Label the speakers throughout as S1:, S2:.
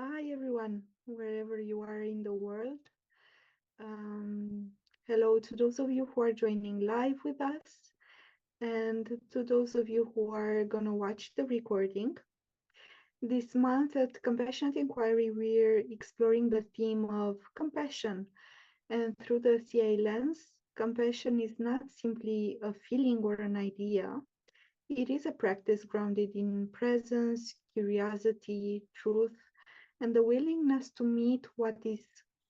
S1: Hi everyone, wherever you are in the world. Um, Hello to those of you who are joining live with us, and to those of you who are gonna watch the recording. This month at Compassionate Inquiry, we're exploring the theme of compassion, and through the CA lens, compassion is not simply a feeling or an idea. It is a practice grounded in presence, curiosity, truth, and the willingness to meet what is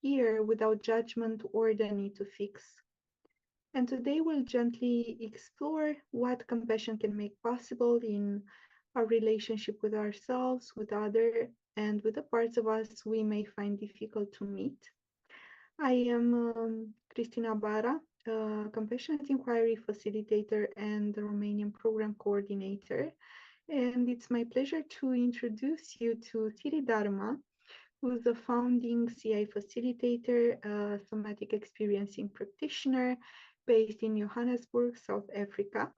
S1: here without judgment or the need to fix. And today we'll gently explore what compassion can make possible in our relationship with ourselves, with others, and with the parts of us we may find difficult to meet. I am Cristina Bâra, Compassionate Inquiry Facilitator and the Romanian Program Coordinator. And it's my pleasure to introduce you to Siri Dharma, who's a founding CI facilitator, a somatic experiencing practitioner based in Johannesburg, South Africa.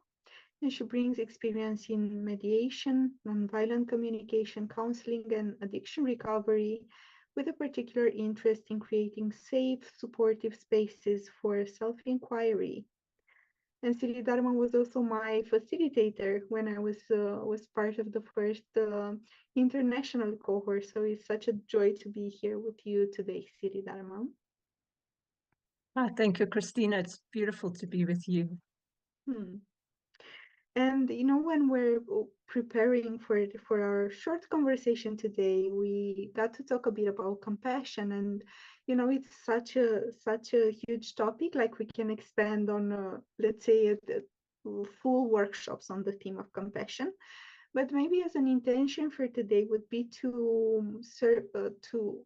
S1: And she brings experience in mediation, nonviolent communication, counseling, and addiction recovery, with a particular interest in creating safe, supportive spaces for self-inquiry. And Siri Dharma was also my facilitator when I was part of the first international cohort. So it's such a joy to be here with you today, Siri Dharma.
S2: Thank you, Christina. It's beautiful to be with you.
S1: Hmm. And when we're preparing for our short conversation today, we got to talk a bit about compassion, and it's such a huge topic. Like we can expand on, let's say, full workshops on the theme of compassion. But maybe as an intention for today would be to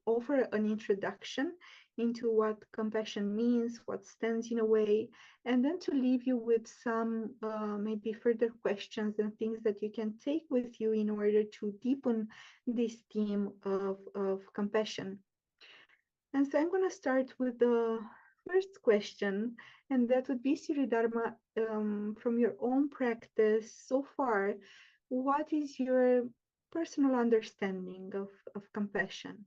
S1: offer an introduction into what compassion means, what stands in a way, and then to leave you with some maybe further questions and things that you can take with you in order to deepen this theme of compassion. And so I'm going to start with the first question, and that would be, Siri Dharma, from your own practice so far, what is your personal understanding of compassion?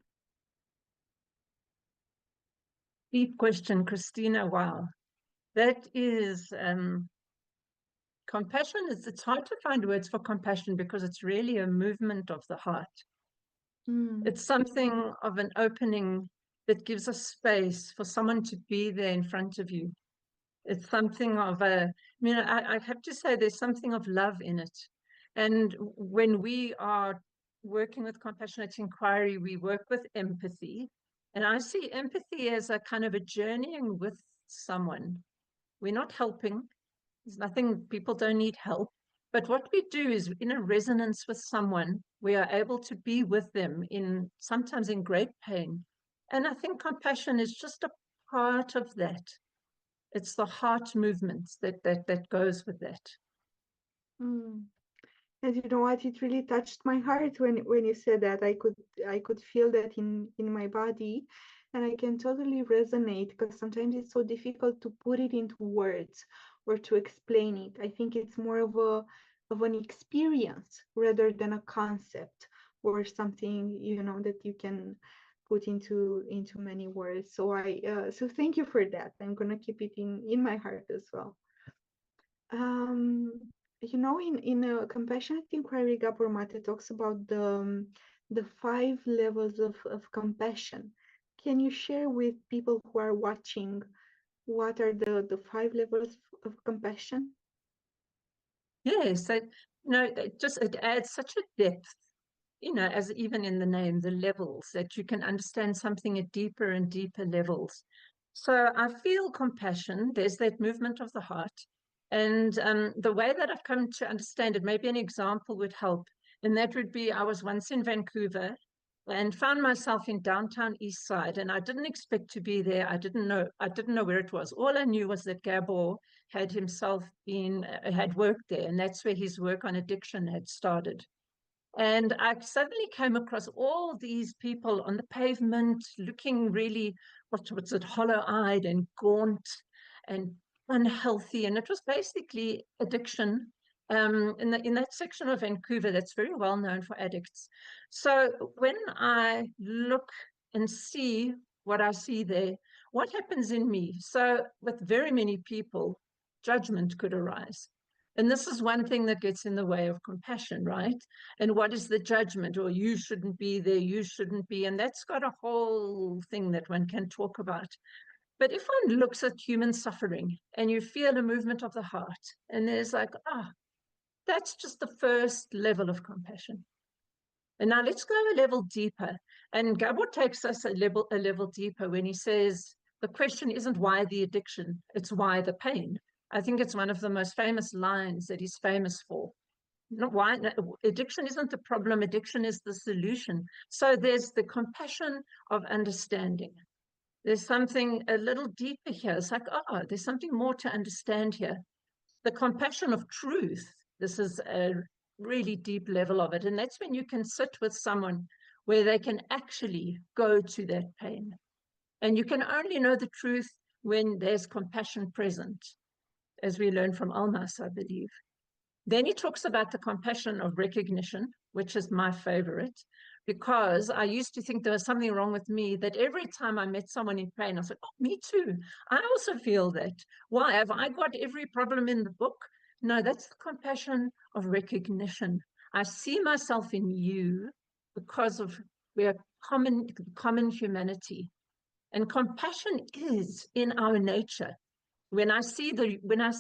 S2: Deep question, Christina. Wow. That is compassion. It's hard to find words for compassion because it's really a movement of the heart. It's something of an opening that gives a space for someone to be there in front of you. It's something of I have to say there's something of love in it. And when we are working with compassionate inquiry, we work with empathy. And I see empathy as a kind of a journeying with someone. We're not helping. There's nothing, people don't need help. But what we do is in a resonance with someone, we are able to be with them sometimes in great pain. And I think compassion is just a part of that. It's the heart movements that goes with that.
S1: Mm. And you know what? It really touched my heart when you said that. I could feel that in my body, and I can totally resonate because sometimes it's so difficult to put it into words or to explain it. I think it's more of an experience rather than a concept or something that you can put into many words. So so thank you for that. I'm gonna keep it in my heart as well. Um, in a compassionate inquiry, Gabor Mate talks about the 5 levels of compassion. Can you share with people who are watching what are the 5 levels of compassion?
S2: Yes, it adds such a depth, as even in the name, the levels, that you can understand something at deeper and deeper levels. So I feel compassion. There's that movement of the heart. And the way that I've come to understand it, maybe an example would help. And that would be, I was once in Vancouver and found myself in downtown East Side, and I didn't expect to be there. I didn't know where it was. All I knew was that Gabor had himself had worked there, and that's where his work on addiction had started. And I suddenly came across all these people on the pavement looking really, what's it, hollow-eyed and gaunt and unhealthy. And it was basically addiction in that section of Vancouver that's very well known for addicts. So when I look and see what I see there, what happens in me? So with very many people, judgment could arise. And this is one thing that gets in the way of compassion, right? And what is the judgment? Or you shouldn't be there, you shouldn't be. And that's got a whole thing that one can talk about. But if one looks at human suffering and you feel a movement of the heart, and there's like, that's just the first level of compassion. And now let's go a level deeper. And Gabor takes us a level deeper when he says, the question isn't why the addiction, it's why the pain. I think it's one of the most famous lines that he's famous for. Not why addiction isn't the problem, addiction is the solution. So there's the compassion of understanding. There's something a little deeper here. It's like, there's something more to understand here. The compassion of truth. This is a really deep level of it. And that's when you can sit with someone where they can actually go to that pain. And you can only know the truth when there's compassion present, as we learn from Almas, I believe. Then he talks about the compassion of recognition, which is my favorite, because I used to think there was something wrong with me, that every time I met someone in pain, I said, oh, me too. I also feel that. Why? Have I got every problem in the book? No, that's the compassion of recognition. I see myself in you because of we're common humanity. And compassion is in our nature. When I see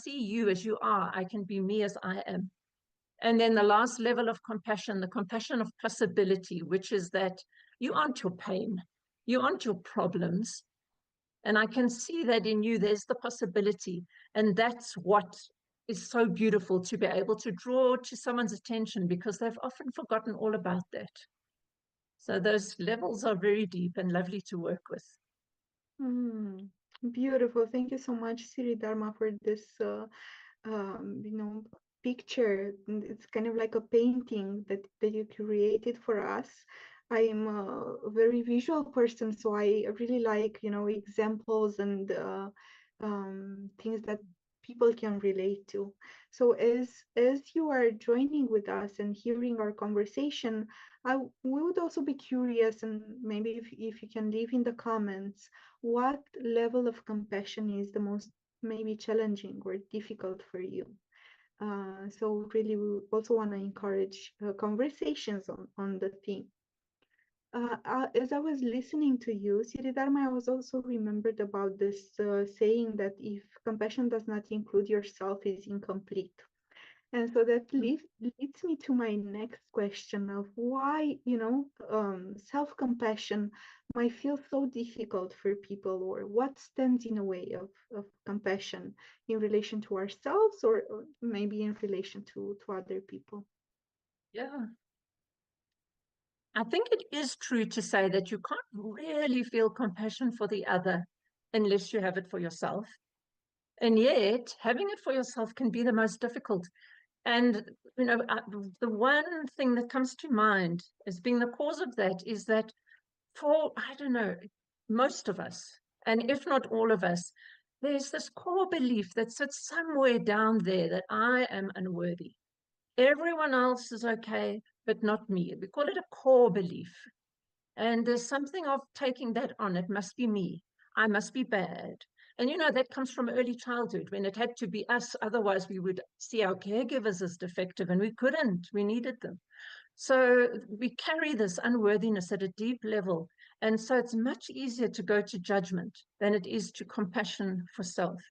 S2: you as you are, I can be me as I am. And then the last level of compassion, the compassion of possibility, which is that you aren't your pain, you aren't your problems. And I can see that in you, there's the possibility. And that's what is so beautiful, to be able to draw to someone's attention, because they've often forgotten all about that. So those levels are very deep and lovely to work with.
S1: Beautiful. Thank you so much, Siri Dharma, for this picture. It's kind of like a painting that you created for us. I am a very visual person, so I really like, examples and things that people can relate to. So as you are joining with us and hearing our conversation, we would also be curious, and maybe if you can leave in the comments, what level of compassion is the most maybe challenging or difficult for you. So really, we also want to encourage conversations on the theme. As I was listening to you, Siri Dharma, I was also remembered about this saying that if compassion does not include yourself, is incomplete. And so that leads me to my next question of why, self-compassion might feel so difficult for people, or what stands in the way of compassion in relation to ourselves, or maybe in relation to other people.
S2: Yeah. I think it is true to say that you can't really feel compassion for the other unless you have it for yourself. And yet, having it for yourself can be the most difficult. And, the one thing that comes to mind as being the cause of that is that for, I don't know, most of us, and if not all of us, there's this core belief that sits somewhere down there that I am unworthy. Everyone else is okay, but not me. We call it a core belief. And there's something of taking that on. It must be me. I must be bad. And that comes from early childhood, when it had to be us. Otherwise, we would see our caregivers as defective, and we couldn't. We needed them. So we carry this unworthiness at a deep level. And so it's much easier to go to judgment than it is to compassion for self.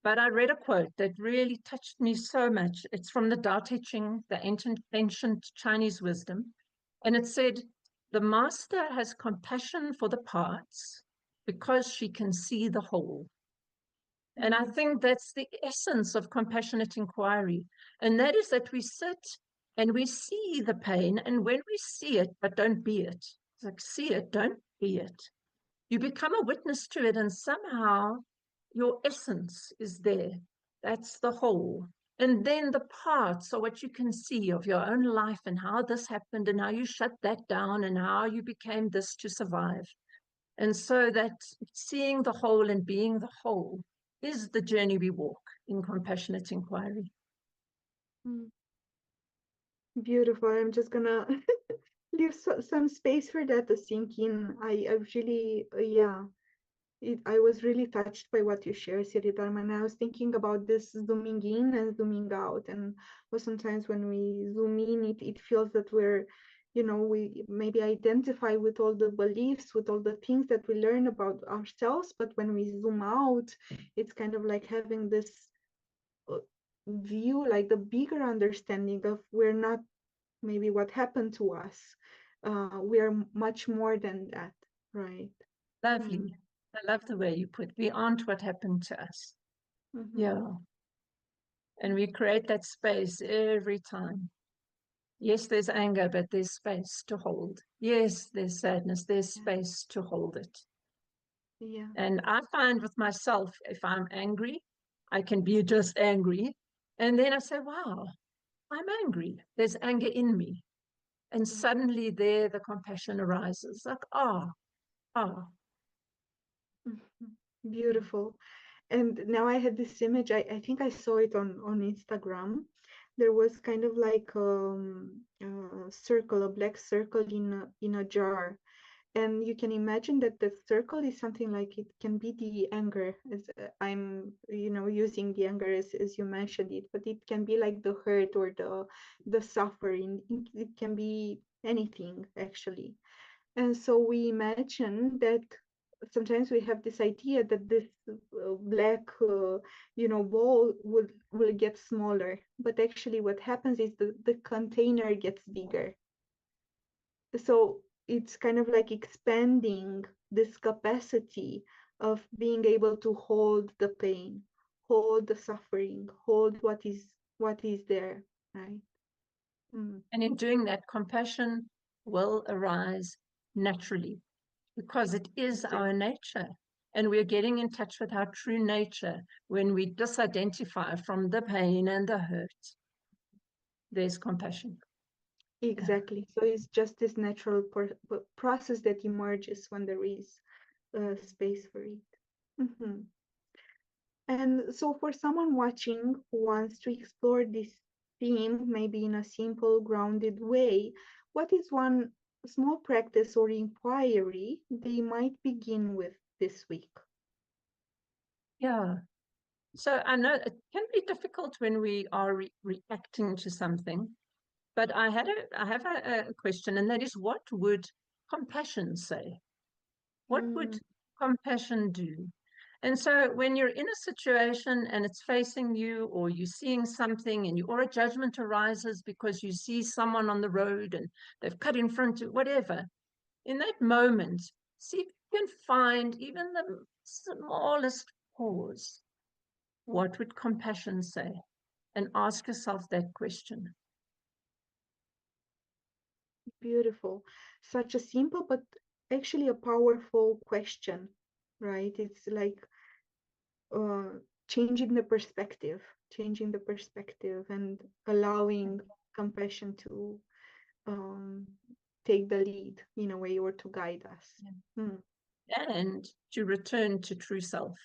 S2: But I read a quote that really touched me so much. It's from the Tao Te Ching, the ancient Chinese wisdom. And it said, the master has compassion for the parts because she can see the whole. And I think that's the essence of compassionate inquiry. And that is that we sit and we see the pain. And when we see it, but don't be it, it's like, see it, don't be it. You become a witness to it, and somehow your essence is there. That's the whole. And then the parts are what you can see of your own life, and how this happened, and how you shut that down, and how you became this to survive. And so that seeing the whole and being the whole is the journey we walk in compassionate inquiry.
S1: Mm. Beautiful. I'm just gonna leave some space for that to sink in. I really, yeah, I was really touched by what you shared, Siri Dharma, and I was thinking about this zooming in and zooming out. And sometimes when we zoom in, it feels that we're, we maybe identify with all the beliefs, with all the things that we learn about ourselves. But when we zoom out, it's kind of like having this view, like the bigger understanding of we're not maybe what happened to us. We are much more than that, right? Mm.
S2: Lovely. I love the way you put, we aren't what happened to us.
S1: Mm-hmm.
S2: Yeah. And we create that space every time. Yes, there's anger, but there's space to hold. Yes, there's sadness, there's
S1: Yeah.
S2: space to hold it.
S1: Yeah.
S2: And I find with myself, if I'm angry, I can be just angry. And then I say, wow, I'm angry. There's anger in me. And
S1: Yeah.
S2: suddenly there the compassion arises. Like, oh.
S1: Mhm. Beautiful. And now I had this image, I think I saw it on Instagram. There was kind of like a circle, a black circle in a jar. And you can imagine that the circle is something like it can be the anger, as I'm, using the anger as you mentioned it, but it can be like the hurt or the suffering. It can be anything actually. And so we imagine that sometimes we have this idea that this black, ball will get smaller, but actually what happens is the container gets bigger. So it's kind of like expanding this capacity of being able to hold the pain, hold the suffering, hold what is there, right? Mm,
S2: And in doing that, compassion will arise naturally because it is our
S1: exactly.
S2: nature. And we're getting in touch with our true nature when we disidentify from the pain and the hurt. There's compassion. Yeah.
S1: Exactly. So it's just this natural process that emerges when there is space for it. Mhm. And so, for someone watching who wants to explore this theme, maybe in a simple, grounded way, what is one small practice or inquiry they might begin with this week?
S2: Yeah. So I know it can be difficult when we are reacting to something, but I have a question, and that is, what would compassion say? What would
S1: Mm,
S2: compassion do? And so when you're in a situation and it's facing you, or you're seeing something and or a judgment arises because you see someone on the road and they've cut in front of whatever, in that moment, see if you can find even the smallest pause. What would compassion say? And ask yourself that question.
S1: beautiful. Such a simple, but actually a powerful question, right? It's like uh, changing the perspective and allowing compassion to um, take the lead in a way or to guide us. Hmm.
S2: And to return to true self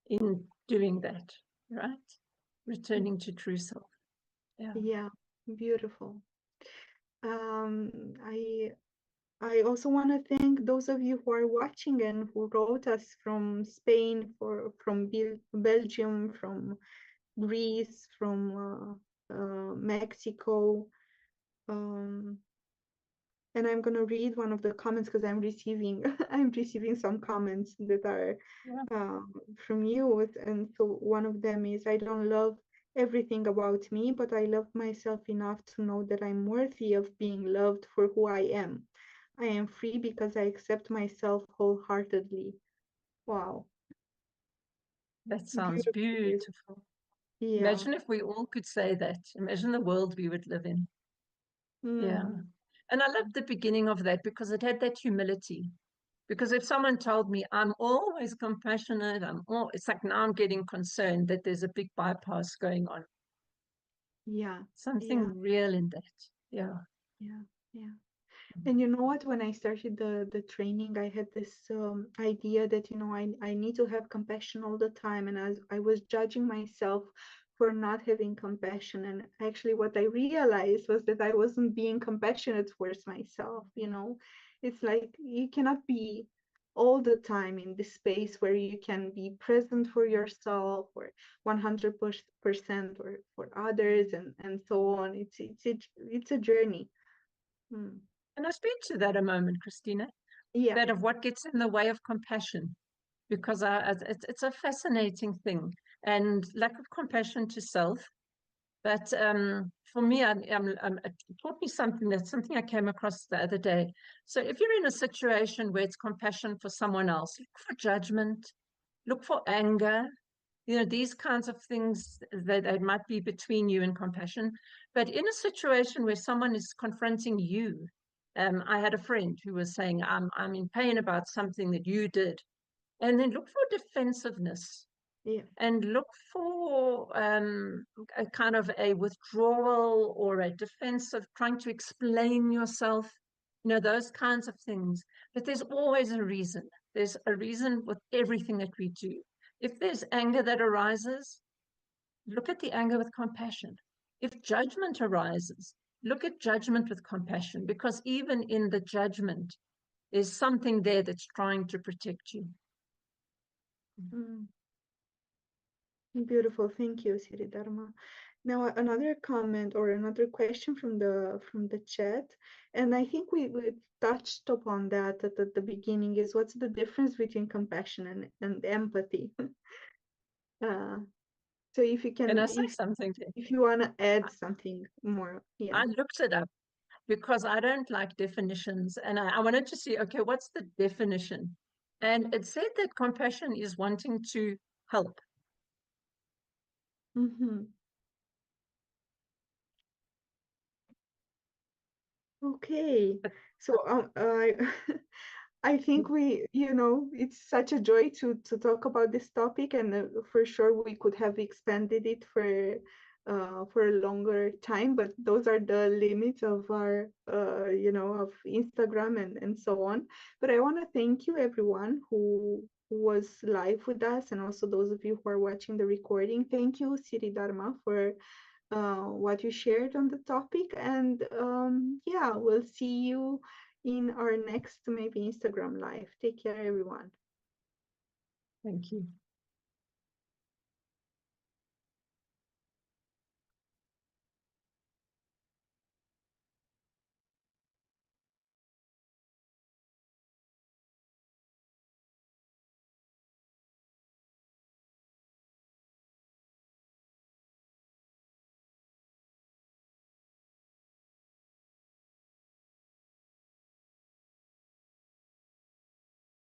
S2: in doing that, right? Returning to true self. Yeah.
S1: Yeah, beautiful. Um, I also want to thank those of you who are watching and who wrote us from Spain, from Belgium, from Greece, from Mexico. Um, and I'm gonna read one of the comments because I'm receiving I'm receiving some comments that are
S2: Yeah.
S1: from you. And so one of them is, I don't love everything about me, but I love myself enough to know that I'm worthy of being loved for who I am. I am free because I accept myself wholeheartedly. Wow,
S2: That sounds
S1: beautiful.
S2: beautiful.
S1: Yeah.
S2: Imagine if we all could say that. Imagine the world we would live in. Yeah.
S1: Mm,
S2: And I loved the beginning of that because it had that humility. Because if someone told me I'm always compassionate, it's like now I'm getting concerned that there's a big bypass going on.
S1: yeah, yeah,
S2: Something real in that. Yeah.
S1: yeah, yeah. And you know what? When I started the training, I had this idea that I need to have compassion all the time, and I was judging myself for not having compassion. And actually what I realized was that I wasn't being compassionate towards myself, you know. It's like you cannot be all the time in this space where you can be present for yourself or 100% or for others and so on. It's a journey. Hmm.
S2: And I speak to that a moment, Cristina,
S1: Yeah.
S2: that of what gets in the way of compassion, because it's a fascinating thing, and lack of compassion to self. But for me, it taught me something. That's something I came across the other day. So if you're in a situation where it's compassion for someone else, look for judgment, look for anger, you know, these kinds of things that might be between you and compassion. But in a situation where someone is confronting you, I had a friend who was saying, I'm in pain about something that you did. And then look for defensiveness
S1: Yeah.
S2: and look for a kind of a withdrawal or a defense of trying to explain yourself, you know, those kinds of things. But there's always a reason. There's a reason with everything that we do. If there's anger that arises, look at the anger with compassion. If judgment arises, look at judgment with compassion, because even in the judgment, there's something there that's trying to protect you.
S1: Mm. Beautiful. Thank you, Siri Dharma. Now another comment or another question from the chat, and I think we touched upon that at the beginning, is what's the difference between compassion and empathy? uh, so if you
S2: Can
S1: can,
S2: I say something to you?
S1: if you want to add something more, yeah.
S2: I looked it up because I don't like definitions. And I wanted to see, okay, what's the definition? And it said that compassion is wanting to help.
S1: Mm-hmm. Okay,
S2: But
S1: so I I think we, you know, it's such a joy to talk about this topic, and for sure we could have expanded it for a longer time, but those are the limits of our you know, of Instagram and so on. But I want to thank you everyone who was live with us, and also those of you who are watching the recording. Thank you, Siri Dharma, for what you shared on the topic. And yeah, we'll see you in our next maybe Instagram live. Take care, everyone.
S2: thank you.